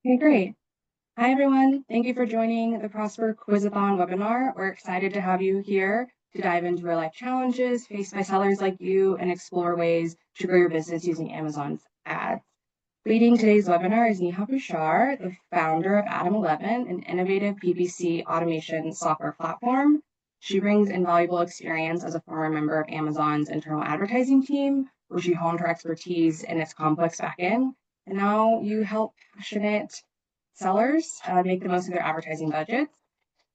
Okay, great. Hi, everyone. Thank you for joining the Prosper Quizathon webinar. We're excited to have you here to dive into real-life challenges faced by sellers like you and explore ways to grow your business using Amazon's ads. Leading today's webinar is Neha Bouchard, the founder of Adam 11, an innovative PPC automation software platform. She brings invaluable experience as a former member of Amazon's internal advertising team, where she honed her expertise in its complex backend. And now you help passionate sellers make the most of their advertising budgets.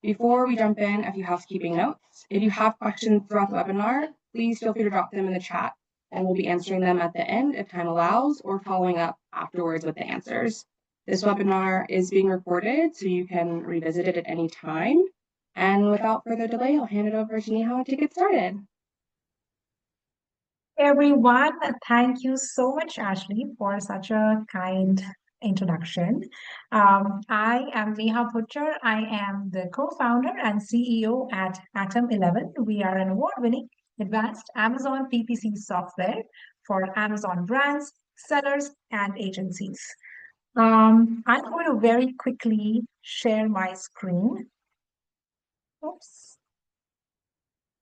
Before we jump in, a few housekeeping notes. If you have questions throughout the webinar, please feel free to drop them in the chat, and we'll be answering them at the end if time allows, or following up afterwards with the answers. This webinar is being recorded, so you can revisit it at any time. And without further delay, I'll hand it over to Neha to get started. Everyone, thank you so much, Ashley, for such a kind introduction. I am Neha Butcher. I am the co-founder and CEO at Atom 11. We are an award-winning advanced Amazon PPC software for Amazon brands, sellers, and agencies. I'm going to very quickly share my screen. Oops.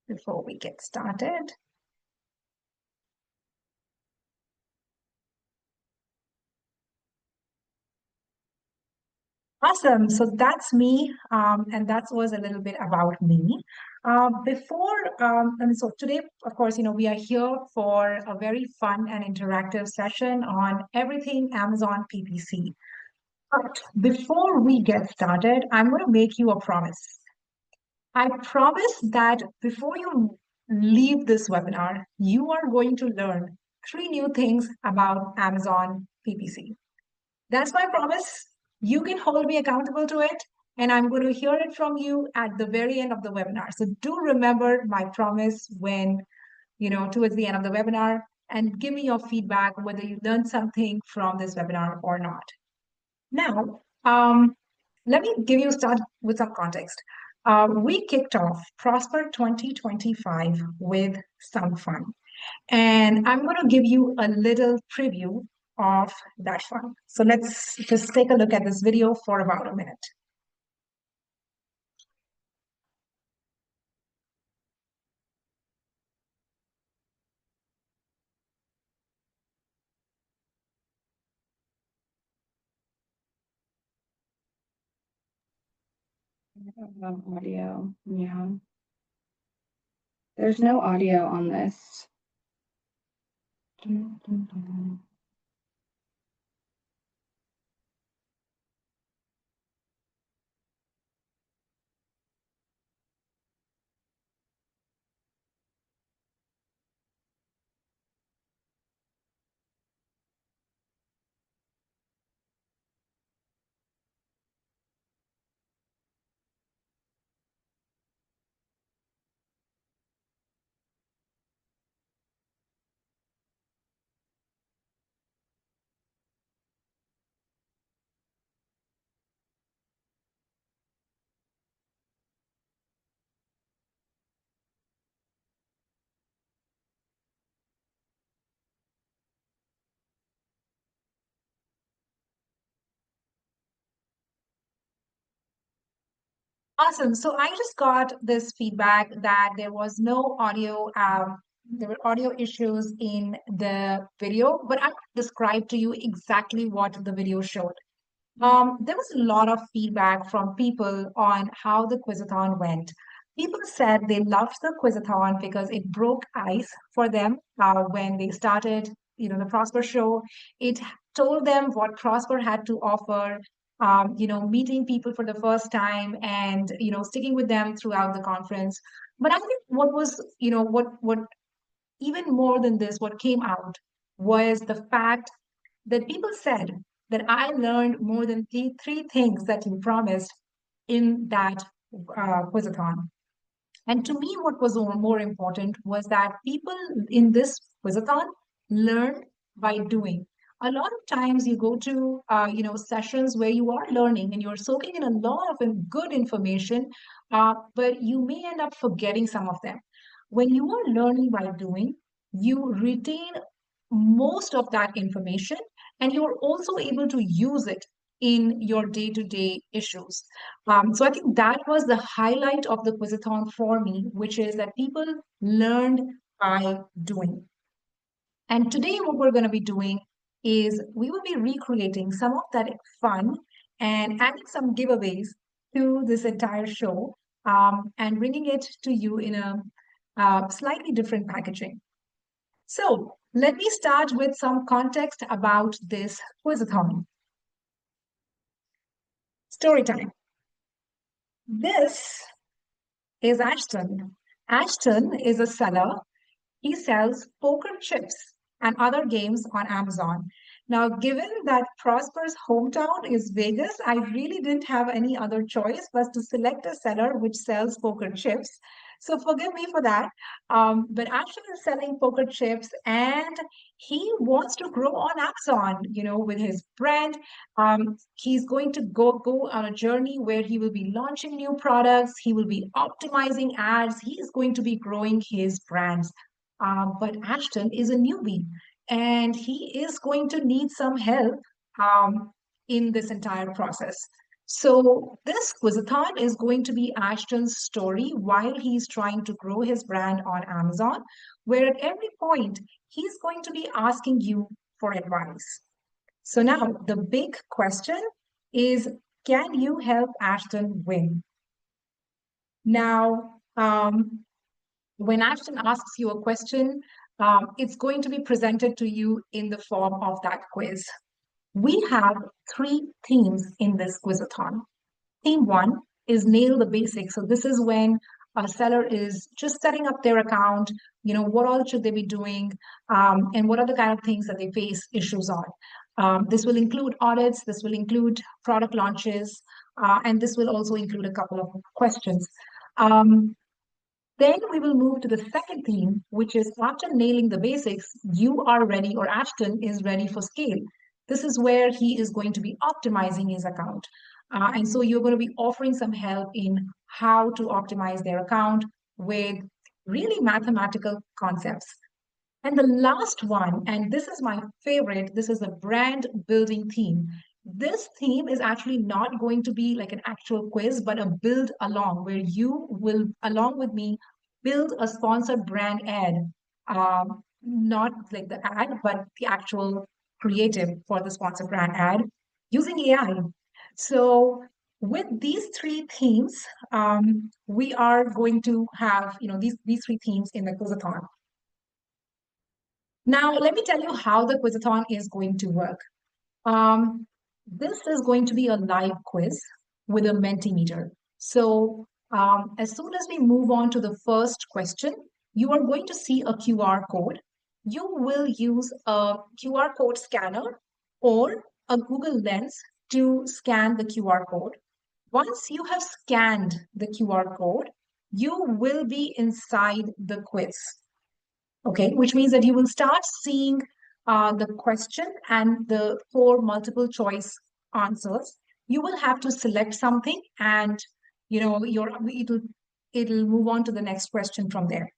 Before we get started. Awesome. So that's me, and that was a little bit about me. So today, of course, we are here for a very fun and interactive session on everything Amazon PPC. But before we get started, I'm going to make you a promise. I promise that before you leave this webinar, you are going to learn 3 new things about Amazon PPC. That's my promise. You can hold me accountable to it, and I'm going to hear it from you at the very end of the webinar. So do remember my promise when, towards the end of the webinar, and give me your feedback whether you learned something from this webinar or not. Now, let me start with some context. We kicked off Prosper 2025 with some fun. And I'm going to give you a little preview of that fun. So let's just take a look at this video for about a minute. I don't have audio. Yeah. There's no audio on this. Awesome. So I just got this feedback that there was no audio. There were audio issues in the video, but I'll describe to you exactly what the video showed. There was a lot of feedback from people on how the Quizathon went. People said they loved the Quizathon because it broke ice for them when they started, the Prosper show. It told them what Prosper had to offer, meeting people for the first time and, sticking with them throughout the conference. But I think what was, what even more than this, what came out was the fact that people said that I learned more than three things that you promised in that Quizathon. And to me, what was more important was that people in this Quizathon learn by doing. A lot of times you go to, sessions where you are learning and you're soaking in a lot of good information, but you may end up forgetting some of them. When you are learning by doing, you retain most of that information and you're also able to use it in your day-to-day issues. So I think that was the highlight of the Quizathon for me, which is that people learned by doing. And today, what we're going to be doing is we will be recreating some of that fun and adding some giveaways to this entire show, and bringing it to you in a slightly different packaging. So, let me start with some context about this quizathon. Story time. This is Ashton. Ashton is a seller. He sells poker chips and other games on Amazon. Now, given that Prosper's hometown is Vegas, I really didn't have any other choice but to select a seller which sells poker chips. So forgive me for that. But Ashton is selling poker chips and he wants to grow on Amazon, with his brand. He's going to go on a journey where he will be launching new products. He will be optimizing ads. He is going to be growing his brands. But Ashton is a newbie and he is going to need some help in this entire process. So, this quizathon is going to be Ashton's story while he's trying to grow his brand on Amazon, where at every point he's going to be asking you for advice. So, now the big question is, can you help Ashton win? Now, when Ashton asks you a question, it's going to be presented to you in the form of that quiz. We have three themes in this quizathon. Theme one is nail the basics. So this is when a seller is just setting up their account, what all should they be doing, and what are the kind of things that they face issues on. This will include audits, this will include product launches, and this will also include a couple of questions. Then we will move to the second theme, which is after nailing the basics, you are ready, or Ashton is ready for scale. This is where he is going to be optimizing his account. And so you're going to be offering some help in how to optimize their account with really mathematical concepts. And the last one, and this is my favorite, this is the brand building theme. This theme is actually not going to be like an actual quiz, but a build along where you will, along with me, build a sponsored brand ad. Not like the ad, but the actual creative for the sponsored brand ad using AI. So with these three themes, we are going to have, these three themes in the quizathon. Now, let me tell you how the quizathon is going to work. This is going to be a live quiz with a Mentimeter. So as soon as we move on to the first question, you are going to see a QR code. You will use a QR code scanner or a Google Lens to scan the QR code. Once you have scanned the QR code, you will be inside the quiz. Okay, which means that you will start seeing the question and the four multiple choice answers. You will have to select something and it'll move on to the next question from there.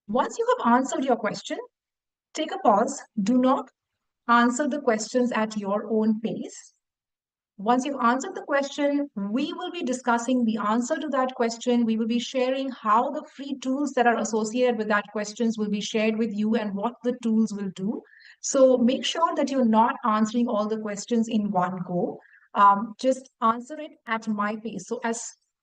Once you have answered your question, take a pause. Do not answer the questions at your own pace. Once you've answered the question, we will be discussing the answer to that question. We will be sharing how the free tools that are associated with that questions will be shared with you and what the tools will do. So make sure that you're not answering all the questions in one go. Just answer it at my pace. So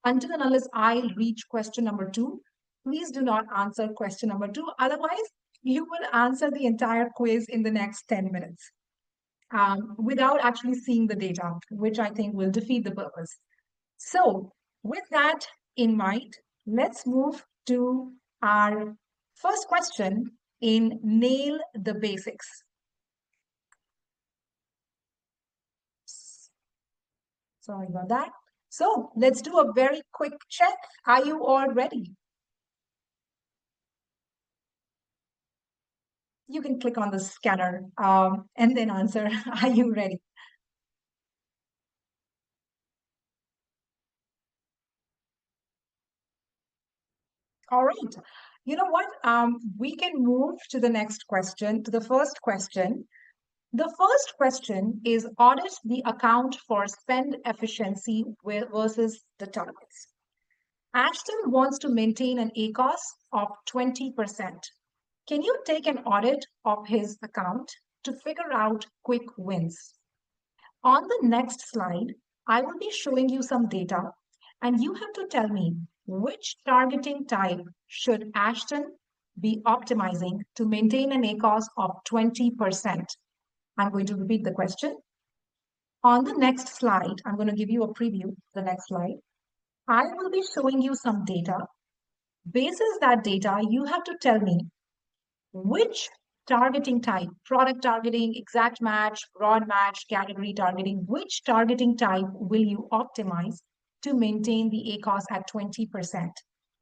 until and unless I reach question number 2, please do not answer question number 2. Otherwise, you will answer the entire quiz in the next 10 minutes. Without actually seeing the data, which I think will defeat the purpose. So with that in mind, let's move to our first question in Nail the Basics. Sorry about that. So let's do a very quick check. Are you all ready? You can click on the scanner and then answer, are you ready? All right. You know what? We can move to the next question, to the first question. The first question is audit the account for spend efficiency versus the targets. Ashton wants to maintain an ACOS of 20%. Can you take an audit of his account to figure out quick wins? On the next slide, I will be showing you some data, and you have to tell me which targeting type should Ashton be optimizing to maintain an ACOS of 20%. I'm going to repeat the question. On the next slide, I'm going to give you a preview, the next slide. I will be showing you some data. Basis that data, you have to tell me which targeting type, product targeting, exact match, broad match, category targeting, which targeting type will you optimize to maintain the ACOS at 20%?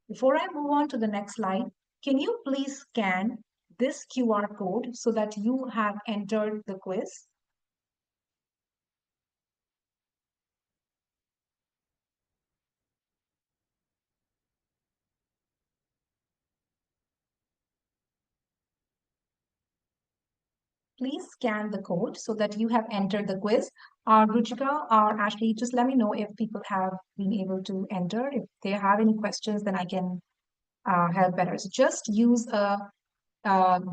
Before I move on to the next slide, can you please scan this QR code so that you have entered the quiz? Please scan the code so that you have entered the quiz. Ruchika or Ashley, just let me know if people have been able to enter. If they have any questions, then I can help better. So just use a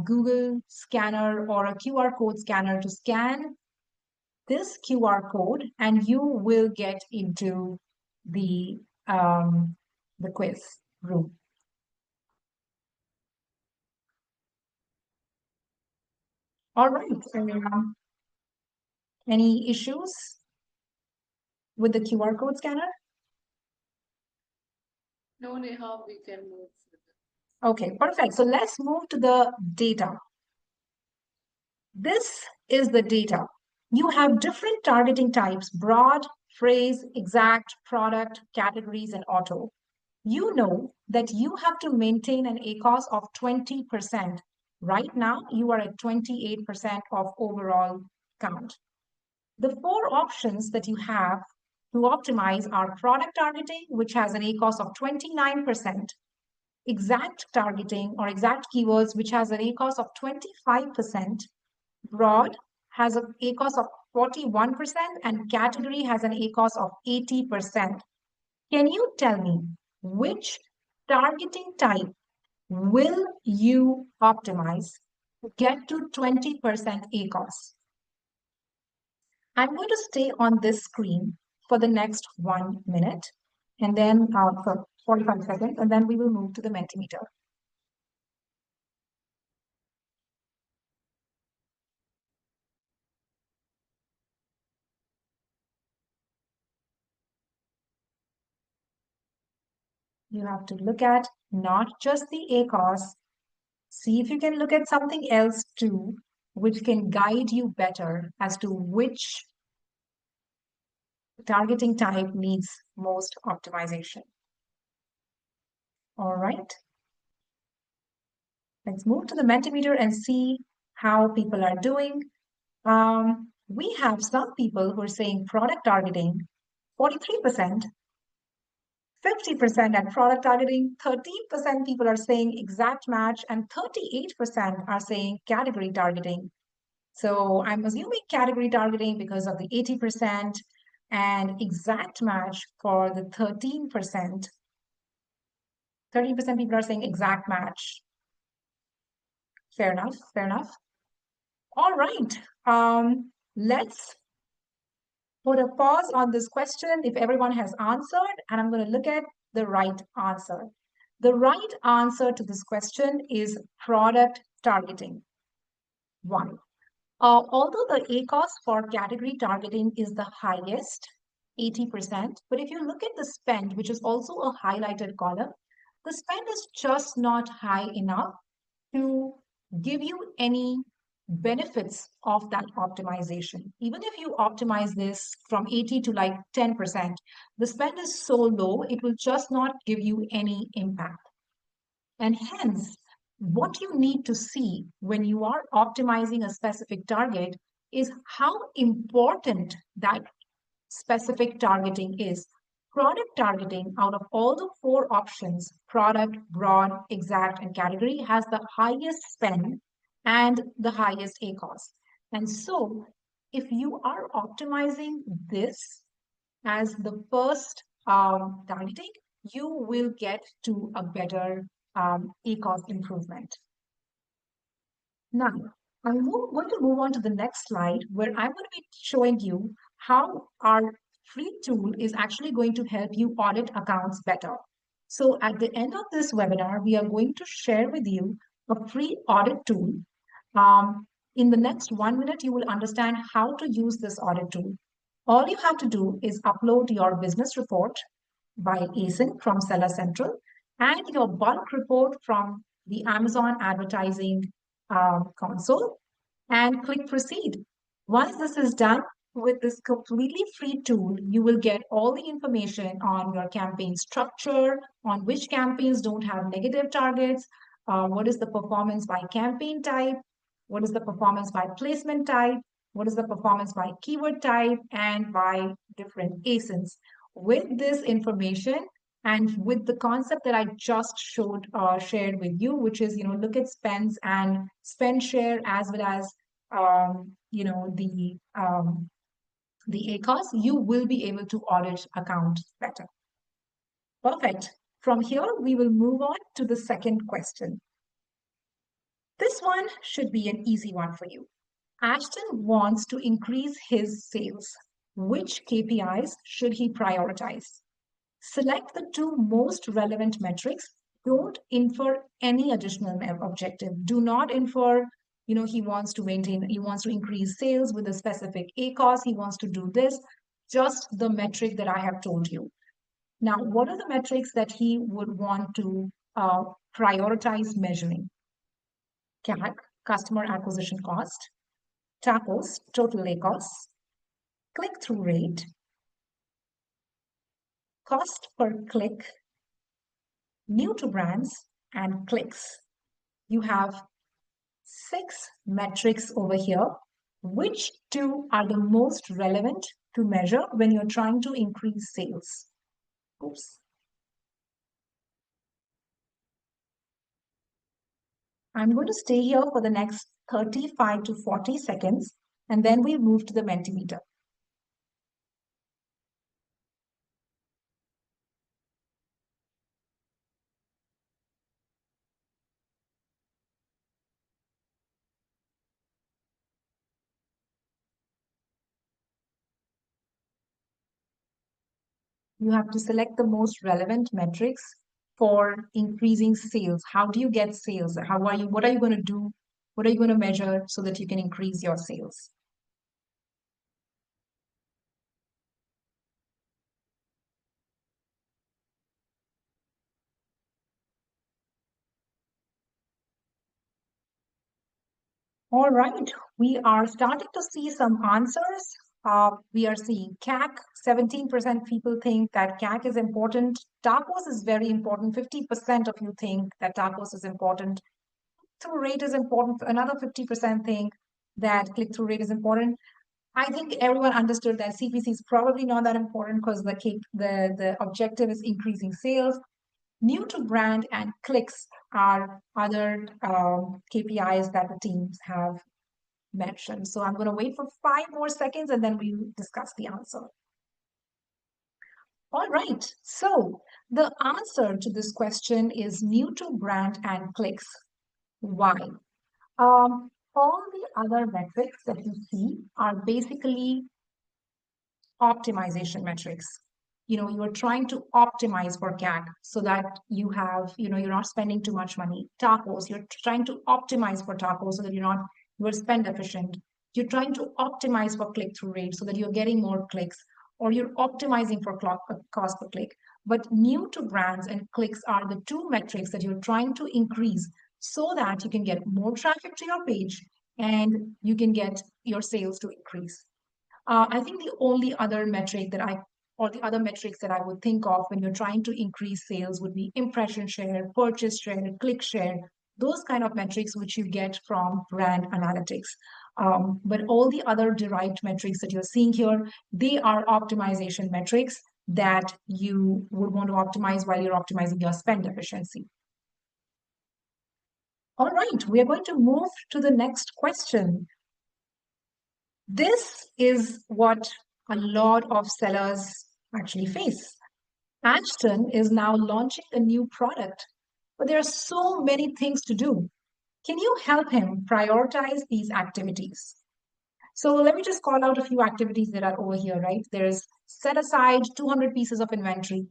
Google scanner or a QR code scanner to scan this QR code, and you will get into the quiz room. All right. Any issues with the QR code scanner? No, Neha, we can move. Okay, perfect. So let's move to the data. This is the data. You have different targeting types: broad, phrase, exact, product, categories, and auto. You know that you have to maintain an ACOS of 20%. Right now, you are at 28% of overall count. The four options that you have to optimize are product targeting, which has an ACOS of 29%, exact targeting or exact keywords, which has an ACOS of 25%, broad has an ACOS of 41%, and category has an ACOS of 80%. Can you tell me which targeting type will you optimize to get to 20% ACOS? I'm going to stay on this screen for the next 1 minute and then for 45 seconds, and then we will move to the Mentimeter. You have to look at not just the ACOS, see if you can look at something else too, which can guide you better as to which targeting type needs most optimization. All right. Let's move to the Mentimeter and see how people are doing. We have some people who are saying product targeting, 43%, 50% at product targeting, 13% people are saying exact match, and 38% are saying category targeting. So I'm assuming category targeting because of the 80% and exact match for the 13%. 13% people are saying exact match. Fair enough, fair enough. All right, let's put a pause on this question if everyone has answered, and I'm going to look at the right answer. The right answer to this question is product targeting. 1. Although the ACOS for category targeting is the highest, 80%, but if you look at the spend, which is also a highlighted column, the spend is just not high enough to give you any benefits of that optimization. Even if you optimize this from 80 to like 10%, the spend is so low, it will just not give you any impact. And hence, what you need to see when you are optimizing a specific target is how important that specific targeting is. Product targeting, out of all the four options, product, broad, exact, and category, has the highest spend and the highest ACOS. And so if you are optimizing this as the first targeting, you will get to a better ACOS improvement. Now, I'm going to move on to the next slide where I'm going to be showing you how our free tool is actually going to help you audit accounts better. So at the end of this webinar, we are going to share with you a free audit tool. In the next 1 minute, you will understand how to use this audit tool. All you have to do is upload your business report by ASIN from Seller Central and your bulk report from the Amazon advertising console and click proceed. Once this is done, with this completely free tool, you will get all the information on your campaign structure, on which campaigns don't have negative targets, what is the performance by campaign type, what is the performance by placement type, what is the performance by keyword type, and by different ASINs. With this information, and with the concept that I just shared with you, which is, look at spends and spend share as well as, the ACOS, you will be able to audit accounts better. Perfect. From here, we will move on to the second question. This one should be an easy one for you. Ashton wants to increase his sales. Which KPIs should he prioritize? Select the two most relevant metrics. Don't infer any additional objective. Do not infer, he wants to increase sales with a specific ACOS. He wants to do this. Just the metric that I have told you. Now, what are the metrics that he would want to prioritize measuring? CAC, customer acquisition cost, TACOS, total ACOS, click-through rate, cost per click, new to brands, and clicks. You have 6 metrics over here. Which two are the most relevant to measure when you're trying to increase sales? Oops. I'm going to stay here for the next 35 to 40 seconds, and then we'll move to the Mentimeter. You have to select the most relevant metrics for increasing sales. How do you get sales? What are you going to do? What are you going to measure so that you can increase your sales? All right, we are starting to see some answers. We are seeing CAC. 17% people think that CAC is important. TACOS is very important. 50% of you think that TACOS is important. Click-through rate is important. Another 50% think that click-through rate is important. I think everyone understood that CPC is probably not that important because the objective is increasing sales. New to brand and clicks are other KPIs that the teams have mentioned. So I'm going to wait for 5 more seconds and then we'll discuss the answer. All right, so the answer to this question is new to brand and clicks. Why? All the other metrics that you see are basically optimization metrics. You are trying to optimize for CAC so that you have, you're not spending too much money. TACOS, you're trying to optimize for TACOS so that you're spend efficient. You're trying to optimize for click-through rate so that you're getting more clicks, or you're optimizing for cost per click. But new to brands and clicks are the two metrics that you're trying to increase so that you can get more traffic to your page and you can get your sales to increase. I think the only other metric the other metrics that I would think of when you're trying to increase sales would be impression share, purchase share, click share, those kind of metrics which you get from brand analytics. But all the other derived metrics that you're seeing here, they are optimization metrics that you would want to optimize while you're optimizing your spend efficiency. All right, we are going to move to the next question. This is what a lot of sellers actually face. Ashton is now launching a new product, but there are so many things to do. Can you help him prioritize these activities? So let me just call out a few activities that are over here, right? There's set aside 200 pieces of inventory,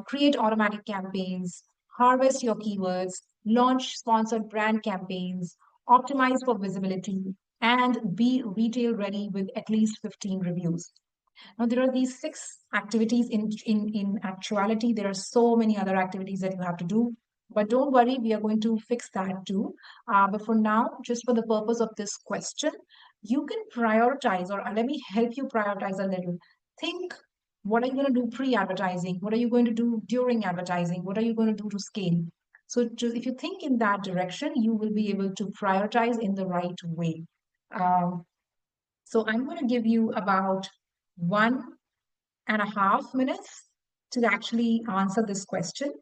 create automatic campaigns, harvest your keywords, launch sponsored brand campaigns, optimize for visibility, and be retail ready with at least 15 reviews. Now, there are these 6 activities. In actuality, there are so many other activities that you have to do. But don't worry, we are going to fix that too. But for now, just for the purpose of this question, you can prioritize, or let me help you prioritize a little. Think, what are you going to do pre-advertising? What are you going to do during advertising? What are you going to do to scale? So just, if you think in that direction, you will be able to prioritize in the right way. So I'm going to give you about 1.5 minutes to actually answer this question.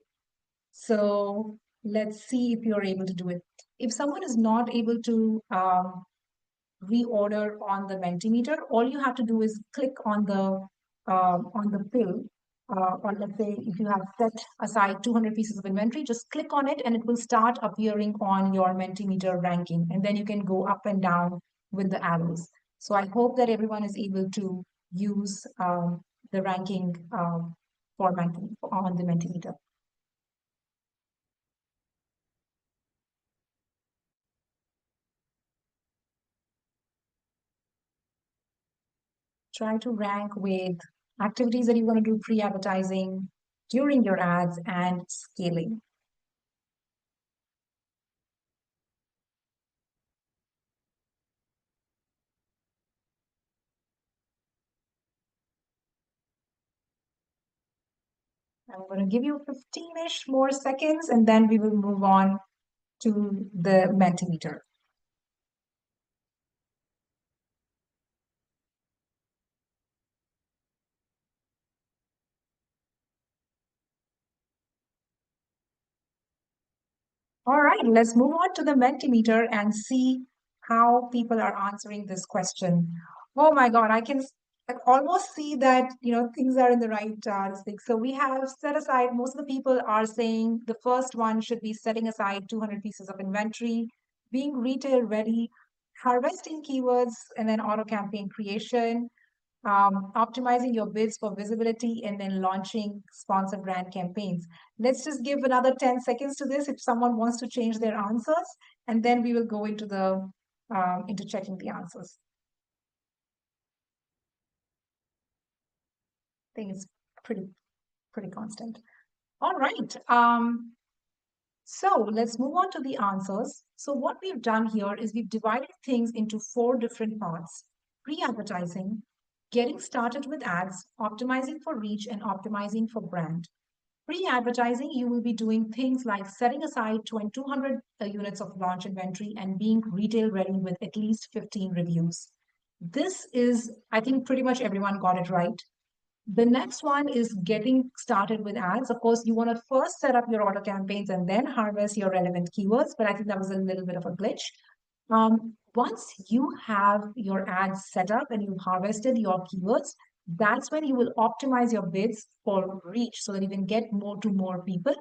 So let's see if you're able to do it. If someone is not able to reorder on the Mentimeter, all you have to do is click on the pill, or let's say if you have set aside 200 pieces of inventory, just click on it and it will start appearing on your Mentimeter ranking, and then you can go up and down with the arrows. So I hope that everyone is able to use the ranking format on the Mentimeter. Try to rank with activities that you're going to do pre-advertising, during your ads, and scaling. I'm going to give you 15-ish more seconds, and then we will move on to the Mentimeter. All right, let's move on to the Mentimeter and see how people are answering this question. Oh my God, I can almost see that, things are in the right thing. So we have set aside, most of the people are saying the first one should be setting aside 200 pieces of inventory, being retail ready, harvesting keywords, and then auto campaign creation, optimizing your bids for visibility, and then launching sponsored brand campaigns. Let's just give another 10 seconds to this if someone wants to change their answers, and then we will go into into checking the answers. I think it's pretty constant. All right. So let's move on to the answers. So what we've done here is we've divided things into 4 different parts: pre-advertising, getting started with ads, optimizing for reach, and optimizing for brand. Pre-advertising, you will be doing things like setting aside 200 units of launch inventory and being retail ready with at least 15 reviews. This is, I think pretty much everyone got it right. The next one is getting started with ads. Of course, you want to first set up your auto campaigns and then harvest your relevant keywords, but I think that was a little bit of a glitch. Once you have your ads set up and you've harvested your keywords, that's when you will optimize your bids for reach so that you can get more to more people.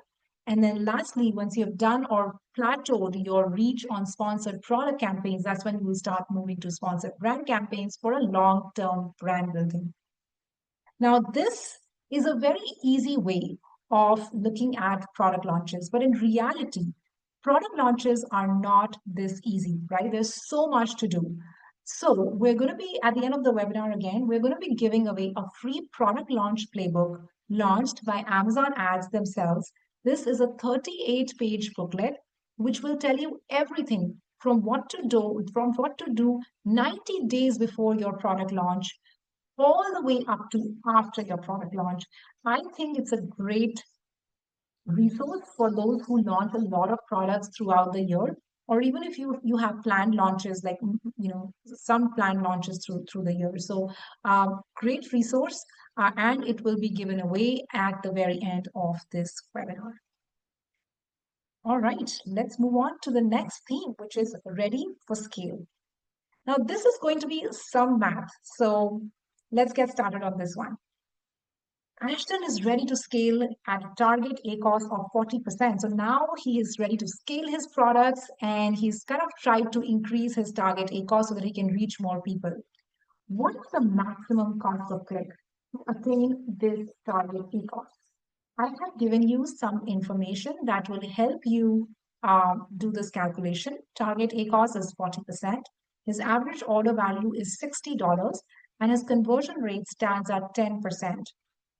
And then lastly, once you've done or plateaued your reach on sponsored product campaigns, that's when you will start moving to sponsored brand campaigns for a long-term brand building. Now, this is a very easy way of looking at product launches, but in reality, product launches are not this easy, right? There's so much to do. So we're going to be, at the end of the webinar again, we're going to be giving away a free product launch playbook launched by Amazon Ads themselves. This is a 38-page booklet, which will tell you everything from what to do 90 days before your product launch, all the way up to after your product launch. I think it's a great resource for those who launch a lot of products throughout the year, or even if you have planned launches, like some planned launches through the year. So great resource, and it will be given away at the very end of this webinar. All right, let's move on to the next theme, which is ready for scale. Now, this is going to be some math. So let's get started on this one. Ashton is ready to scale at a target ACOS of 40%. So now he is ready to scale his products and he's kind of tried to increase his target ACOS so that he can reach more people. What is the maximum cost per click to attain this target ACOS? I have given you some information that will help you do this calculation. Target ACOS is 40%. His average order value is $60 and his conversion rate stands at 10%.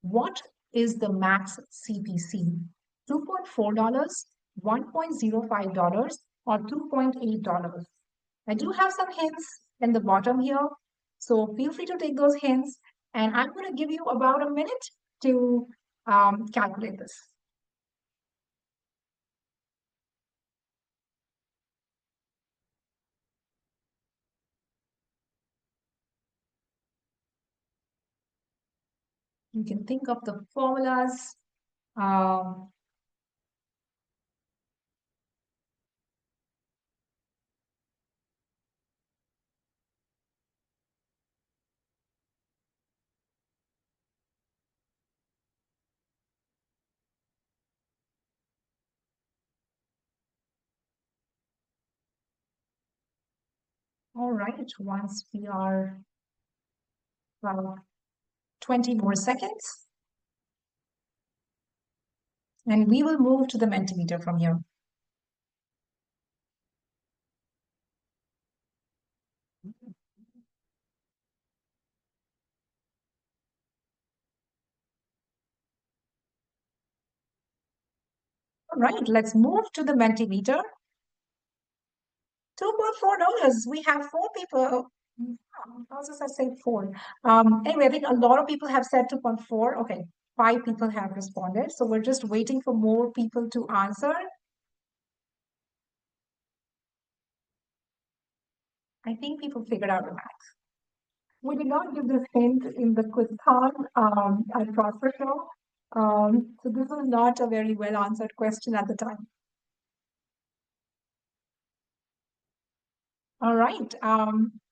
What is the max CPC? $2.4, $1.05, or $2.8? I do have some hints in the bottom here, so feel free to take those hints. And I'm going to give you about a minute to calculate this. You can think of the formulas. Um, all right, once we are about 20 more seconds, and we will move to the Mentimeter from here. All right, let's move to the Mentimeter. $2.4. We have four people. How does I say four? Anyway, I think a lot of people have said 2.4. Okay, five people have responded. So we're just waiting for more people to answer. I think people figured out the math. We did not give this hint in the Quizathon at prospershow. So this was not a very well answered question at the time. All right.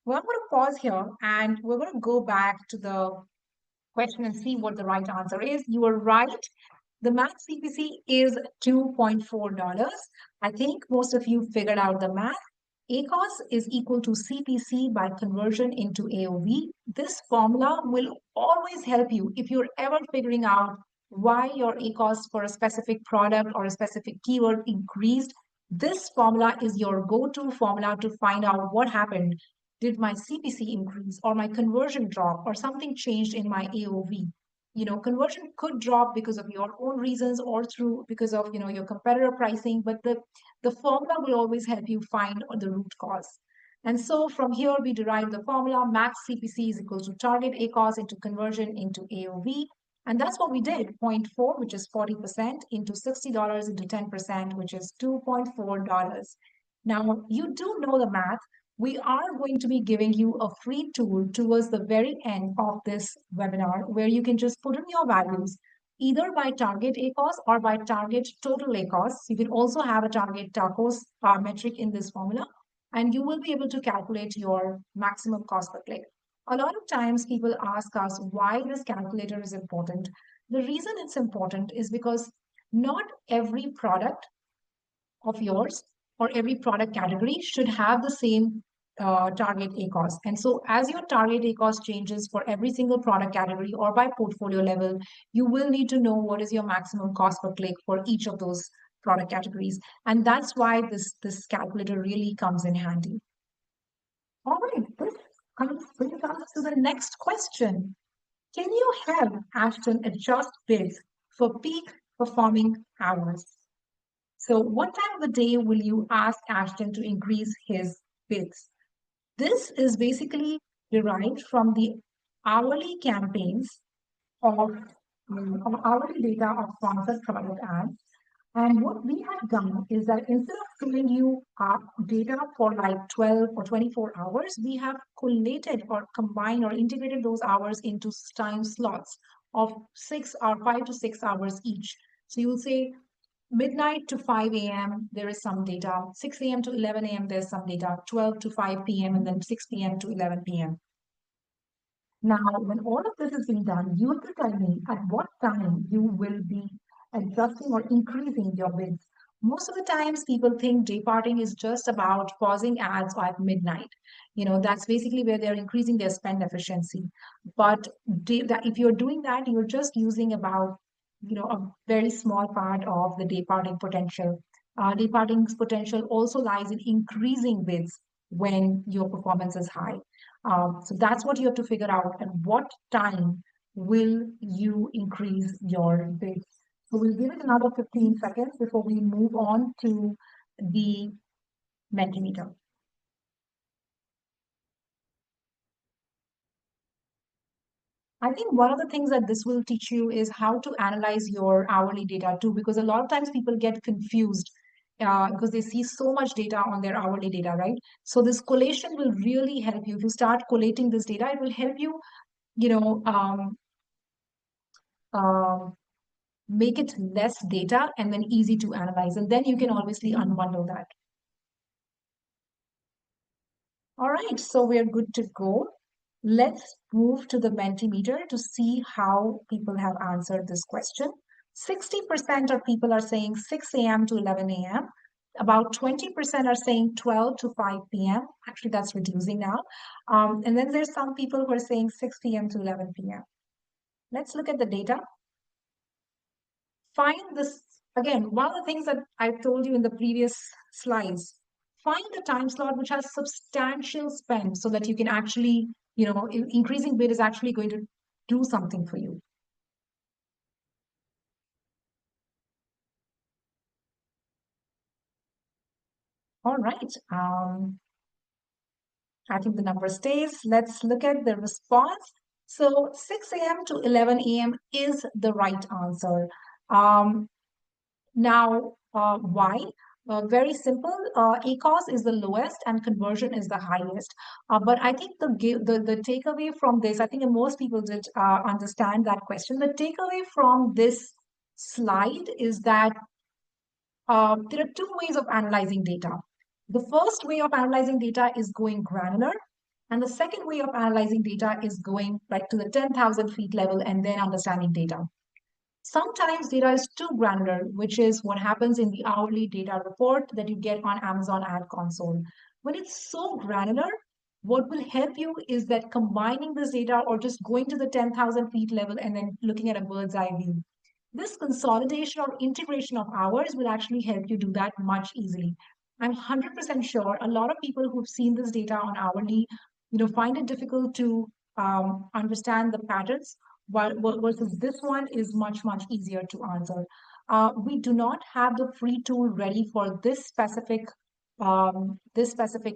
Well, I'm going to pause here and we're going to go back to the question and see what the right answer is. You were right. The max CPC is $2.4. I think most of you figured out the math. ACOS is equal to CPC by conversion into AOV. This formula will always help you if you're ever figuring out why your ACOS for a specific product or a specific keyword increased. This formula is your go-to formula to find out what happened. Did my CPC increase or my conversion drop or something changed in my AOV? Conversion could drop because of your own reasons or through because of your competitor pricing, but the formula will always help you find the root cause. And so from here we derive the formula max CPC is equal to target ACOS into conversion into AOV. And that's what we did, 0.4, which is 40%, into $60 into 10%, which is $2.4. Now, you do know the math. We are going to be giving you a free tool towards the very end of this webinar where you can just put in your values either by target ACOS or by target total ACOS. You can also have a target TACOS metric in this formula, and you will be able to calculate your maximum cost per click. A lot of times people ask us why this calculator is important. The reason it's important is because not every product of yours or every product category should have the same target ACOS. And so as your target ACOS changes for every single product category or by portfolio level, you will need to know what is your maximum cost per click for each of those product categories. And that's why this calculator really comes in handy. All right, this brings us to the next question. Can you help Ashton adjust bids for peak performing hours? So what time of the day will you ask Ashton to increase his bids? This is basically derived from the hourly campaigns of hourly data of sponsored product ads. And what we have done is that instead of giving you data for like 12 or 24 hours, we have collated or combined or integrated those hours into time slots of 5 to 6 hours each. So you will say midnight to 5 a.m., there is some data. 6 a.m. to 11 a.m., there's some data. 12 to 5 p.m., and then 6 p.m. to 11 p.m. Now, when all of this is being done, you have to tell me at what time you will be adjusting or increasing your bids. Most of the times, people think day parting is just about pausing ads at midnight. That's basically where they're increasing their spend efficiency. But if you're doing that, you're just using about, a very small part of the day parting potential. Day parting's potential also lies in increasing bids when your performance is high. So that's what you have to figure out. At what time will you increase your bid? So we'll give it another 15 seconds before we move on to the Mentimeter. I think one of the things that this will teach you is how to analyze your hourly data too, because a lot of times people get confused because they see so much data on their hourly data, right? So this collation will really help you. If you start collating this data, it will help you, you know, um, make it less data and then easy to analyze. And then you can obviously unbundle that. All right, so we're good to go. Let's move to the Mentimeter to see how people have answered this question. 60% of people are saying 6 a.m. to 11 a.m. About 20% are saying 12 to 5 p.m. Actually, that's reducing now. And then there's some people who are saying 6 p.m. to 11 p.m. Let's look at the data. Find this, again, one of the things that I told you in the previous slides, find a time slot which has substantial spend so that you can actually, increasing bid is actually going to do something for you. All right. I think the number stays. Let's look at the response. So 6 a.m. to 11 a.m. is the right answer. Now, why? Very simple. ACOS is the lowest and conversion is the highest. But I think the takeaway from this, I think most people did understand that question. The takeaway from this slide is that there are two ways of analyzing data. The first way of analyzing data is going granular. And the second way of analyzing data is going like to the 10,000 feet level and then understanding data. Sometimes data is too granular, which is what happens in the hourly data report that you get on Amazon Ad Console. When it's so granular, what will help you is that combining this data or just going to the 10,000 feet level and then looking at a bird's eye view. This consolidation or integration of hours will actually help you do that much easily. I'm 100% sure a lot of people who've seen this data on hourly, find it difficult to understand the patterns, while versus this one is much, much easier to answer. We do not have the free tool ready for this specific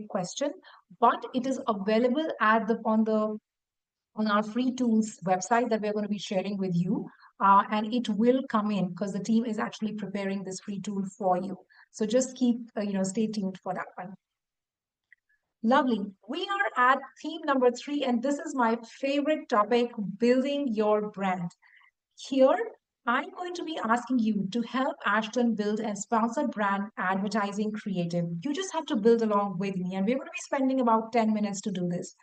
question, but it is available on our free tools website that we're going to be sharing with you. And it will come in because the team is actually preparing this free tool for you. So just stay tuned for that one. Lovely. We are at theme number 3, and this is my favorite topic, building your brand. Here, I'm going to be asking you to help Ashton build a sponsored brand advertising creative. You just have to build along with me, and we're going to be spending about 10 minutes to do this.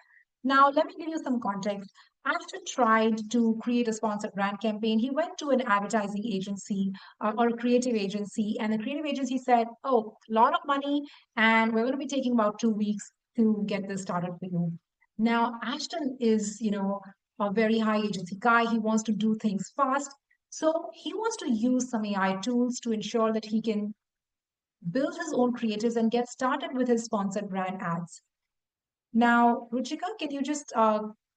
Now, let me give you some context. Ashton tried to create a sponsored brand campaign. He went to an advertising agency or a creative agency, and the creative agency said, oh, a lot of money, and we're going to be taking about 2 weeks to get this started for you. Now, Ashton is, a very high agency guy. He wants to do things fast. So he wants to use some AI tools to ensure that he can build his own creatives and get started with his sponsored brand ads. Now, Ruchika, can you just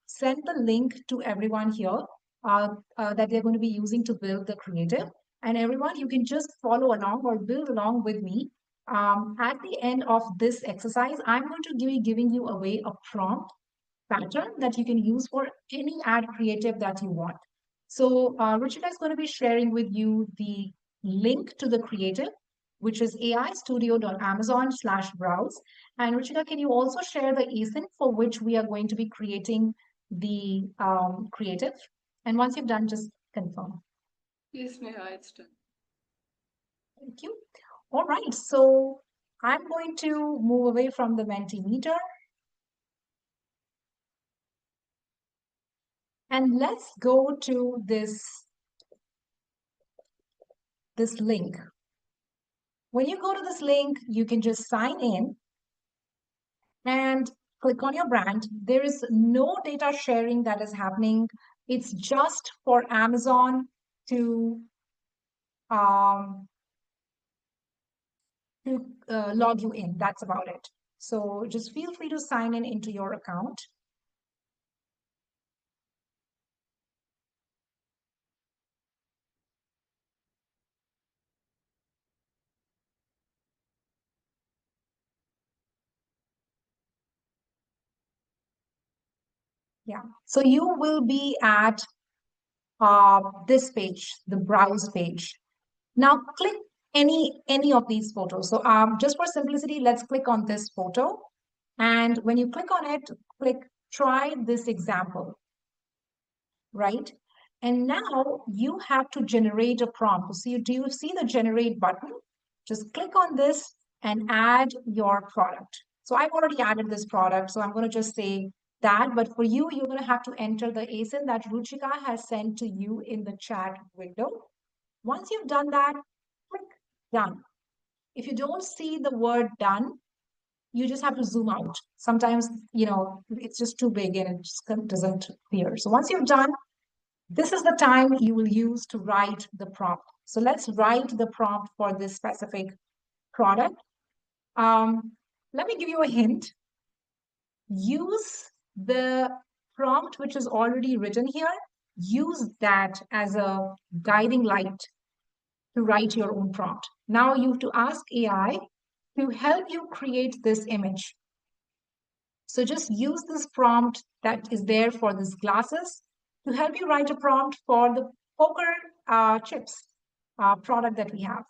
send the link to everyone here that they're going to be using to build the creative? And everyone, you can just follow along or build along with me. At the end of this exercise, I'm going to be giving you away a prompt pattern that you can use for any ad creative that you want. So Ruchika is going to be sharing with you the link to the creative, which is aistudio.amazon/browse. And Ruchika, can you also share the async for which we are going to be creating the creative? And once you've done, just confirm. Yes, Neha, it's done. Thank you. All right, so I'm going to move away from the Mentimeter. And let's go to this link. When you go to this link, you can just sign in and click on your brand. There is no data sharing that is happening. It's just for Amazon to log you in. That's about it. So just feel free to sign in into your account. Yeah, so you will be at this page, the browse page. Now click any of these photos. So just for simplicity, let's click on this photo. And when you click on it, click try this example, right? And now you have to generate a prompt. So do you see the generate button? Just click on this and add your product. So I've already added this product, so I'm going to just say that. But for you, you're going to have to enter the ASIN that Ruchika has sent to you in the chat window. Once you've done that, click done. If you don't see the word done, you just have to zoom out. Sometimes, it's just too big and it just doesn't appear. So once you've done, this is the time you will use to write the prompt. So let's write the prompt for this specific product. Let me give you a hint. Use the prompt which is already written here. Use that as a guiding light to write your own prompt. Now you have to ask AI to help you create this image. So just use this prompt that is there for these glasses to help you write a prompt for the poker chips product that we have.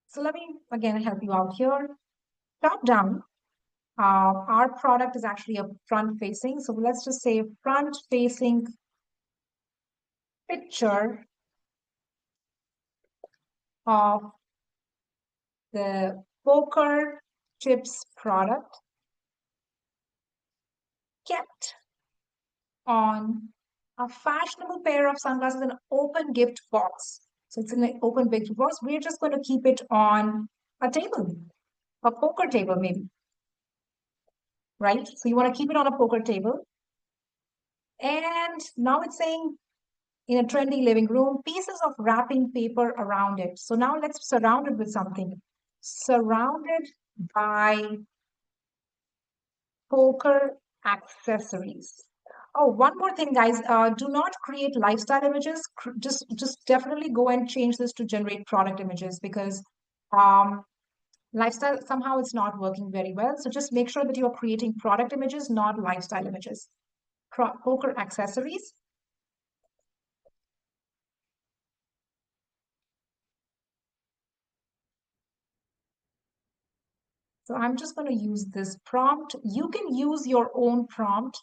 So let me again help you out here. Top down, our product is actually a front facing. So let's just say front facing picture of the poker chips product kept on a fashionable pair of sunglasses in an open gift box. So it's in an open gift box. We're just going to keep it on a table, a poker table maybe, right? So you want to keep it on a poker table. And now it's saying in a trendy living room, pieces of wrapping paper around it. So now let's surround it with something. Surrounded by poker accessories. Oh, one more thing, guys. Do not create lifestyle images. Just definitely go and change this to generate product images because lifestyle somehow it's not working very well. So just make sure that you're creating product images, not lifestyle images. Poker accessories. So I'm just going to use this prompt. You can use your own prompt.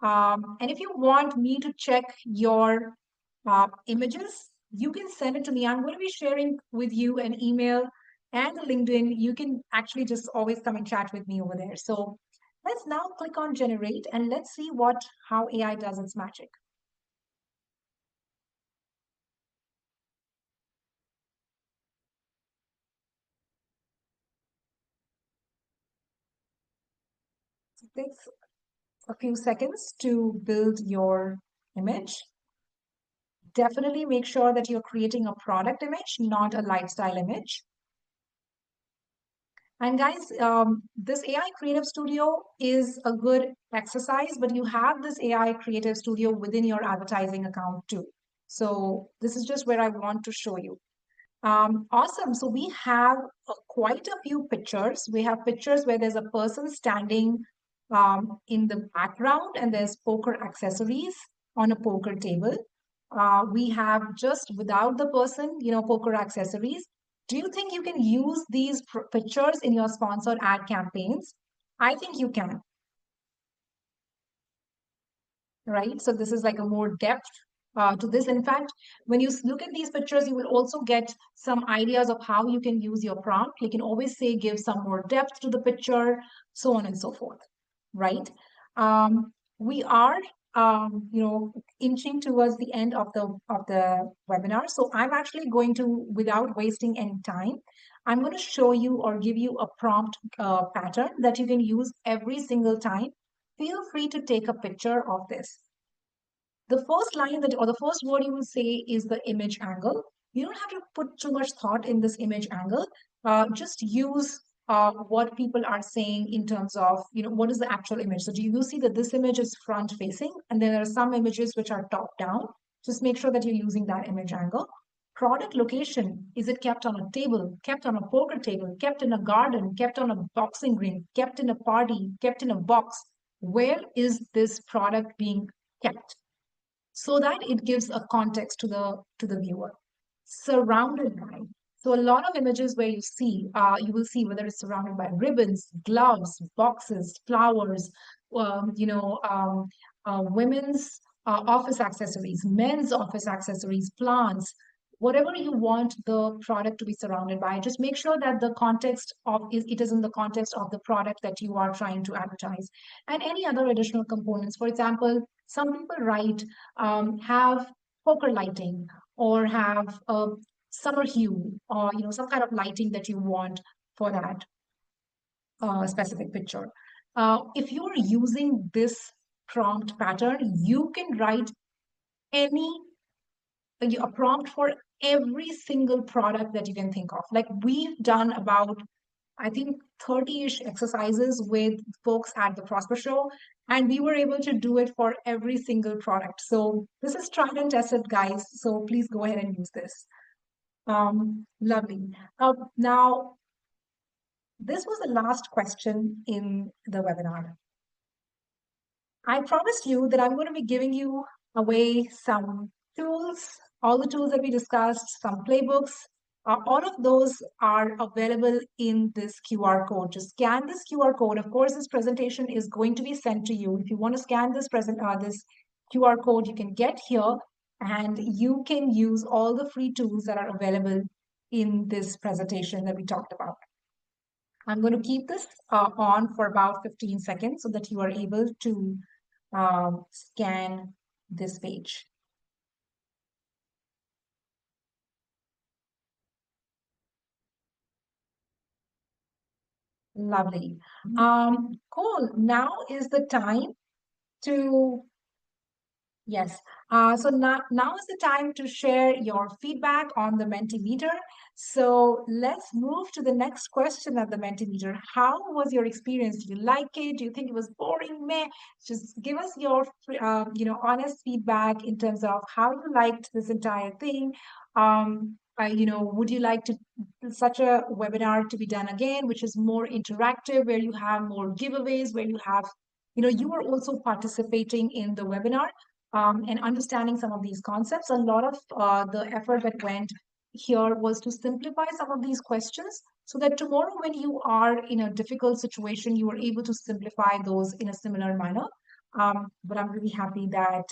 And if you want me to check your images, you can send it to me. I'm going to be sharing with you an email and a LinkedIn. You can actually just always come and chat with me over there. So let's now click on generate and let's see how AI does its magic. So it takes a few seconds to build your image. Definitely make sure that you're creating a product image, not a lifestyle image. And guys, this AI Creative Studio is a good exercise, but you have this AI Creative Studio within your advertising account too. So this is just where I want to show you. Awesome. So we have quite a few pictures. We have pictures where there's a person standing in the background and there's poker accessories on a poker table. We have just without the person, poker accessories. Do you think you can use these pictures in your sponsored ad campaigns? I think you can. right? So this is like a more depth to this. In fact, when you look at these pictures, you will also get some ideas of how you can use your prompt. You can always say, give some more depth to the picture, so on and so forth, right? We are, inching towards the end of the webinar. So I'm actually going to, without wasting any time, I'm going to show you or give you a prompt pattern that you can use every single time. Feel free to take a picture of this. The first line or the first word you will say is the image angle. You don't have to put too much thought in this image angle. Just use what people are saying in terms of, what is the actual image. So you see that this image is front facing, and then there are some images which are top down. Just make sure that you're using that image angle. Product location, is it kept on a table, kept on a poker table, kept in a garden, kept on a boxing ring, kept in a party, kept in a box? Where is this product being kept? So that it gives a context to the viewer. Surrounded by. So a lot of images where you will see whether it's surrounded by ribbons, gloves, boxes, flowers, women's office accessories, men's office accessories, plants, whatever you want the product to be surrounded by. Just make sure that the context of it is in the context of the product that you are trying to advertise, and any other additional components. For example, some people write have poker lighting, or have a summer hue, or some kind of lighting that you want for that specific picture. If you're using this prompt pattern, you can write a prompt for every single product that you can think of. Like, we've done about, I think, 30-ish exercises with folks at the Prosper Show, and we were able to do it for every single product. So this is tried and tested, guys. So please go ahead and use this. Lovely. Now, this was the last question in the webinar. I promised you that I'm going to be giving you away some tools, all the tools that we discussed, some playbooks. All of those are available in this QR code. Just scan this QR code. Of course, this presentation is going to be sent to you. If you want to scan this this QR code, you can get here, and you can use all the free tools that are available in this presentation that we talked about. I'm going to keep this on for about 15 seconds so that you are able to scan this page. Lovely. Cool. Now is the time to, yes. So now is the time to share your feedback on the Mentimeter. So let's move to the next question at the Mentimeter. How was your experience? Did you like it? Do you think it was boring? Meh? Just give us your, honest feedback in terms of how you liked this entire thing. Would you like such a webinar to be done again, which is more interactive, where you have more giveaways, where you have, you are also participating in the webinar and understanding some of these concepts. A lot of the effort that went here was to simplify some of these questions, so that tomorrow when you are in a difficult situation, you are able to simplify those in a similar manner. But I'm really happy that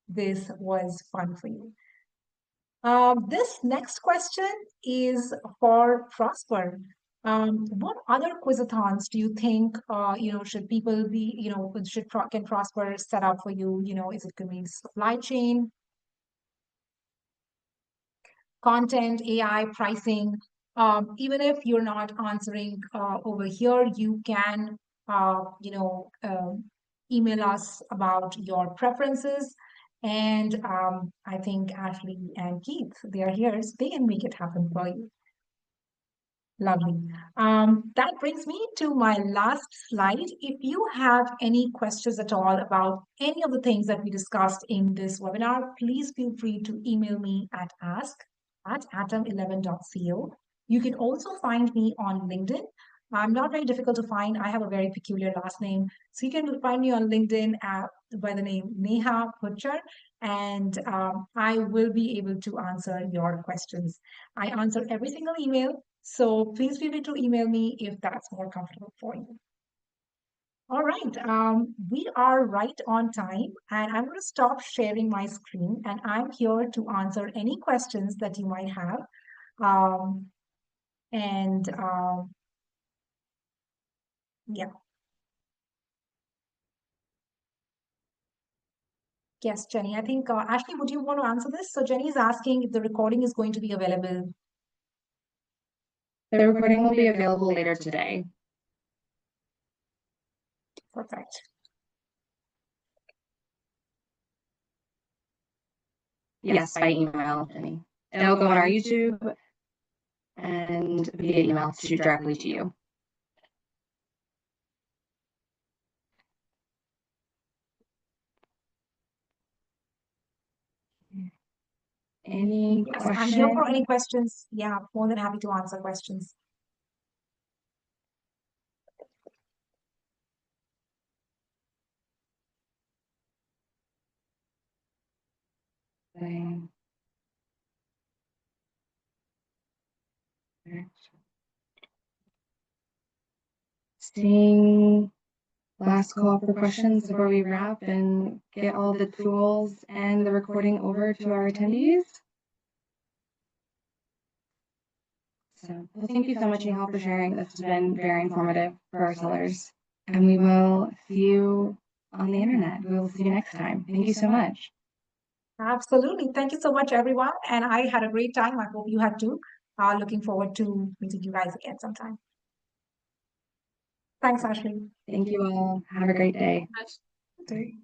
this was fun for you. This next question is for Prosper. What other quizathons do you think, should people be, can Prosper set up for you? Is it going to be supply chain, content, AI, pricing? Even if you're not answering over here, you can, email us about your preferences. And I think Ashley and Keith, they are here, so they can make it happen for you. Lovely. That brings me to my last slide. If you have any questions at all about any of the things that we discussed in this webinar, please feel free to email me at ask@atom11.co. You can also find me on LinkedIn. I'm not very difficult to find. I have a very peculiar last name. So you can find me on LinkedIn by the name Neha Butcher, and I will be able to answer your questions. I answer every single email, so please feel free to email me if that's more comfortable for you. All right, we are right on time, and I'm going to stop sharing my screen, and I'm here to answer any questions that you might have. Um, and yeah, yes, Jenny, I think, Ashley, would you want to answer this? So Jenny is asking if the recording is going to be available. The recording will be available later today. Perfect. Yes, by email, Jenny. It'll go on our YouTube and via email directly to you. Any Yes, I'm here for questions? any questions. Yeah, more than happy to answer questions. Seeing last call for questions before we wrap and get all the tools and the recording over to our attendees. So, well, thank you so much, Nihal, for sharing. This has been very informative for our sellers. And we will see you on the internet. We will see you next time. Thank you so much. Absolutely. Thank you so much, everyone. And I had a great time. I hope you had too. Looking forward to meeting you guys again sometime. Thanks, Ashley. Thank you all. Have a great day. Okay.